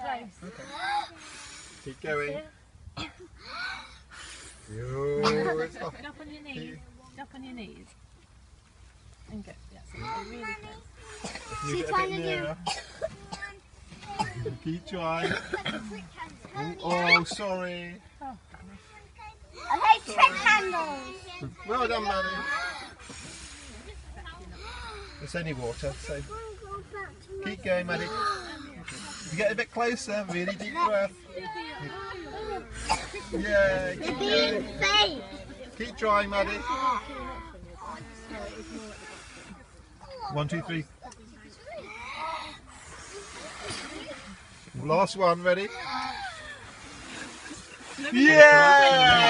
close. Okay. Keep going. It's off. Up on your knees. Up on your knees. And go. Yes, really close. Move it a bit nearer. Keep trying. Oh, sorry. Oh, I hate trick handles. Well done, Maddie. It's only water, so keep going, Maddie. You get a bit closer, really deep breath. Yeah, keep going. Keep trying, Maddie. 1, 2, 3. Last one, ready? Yeah!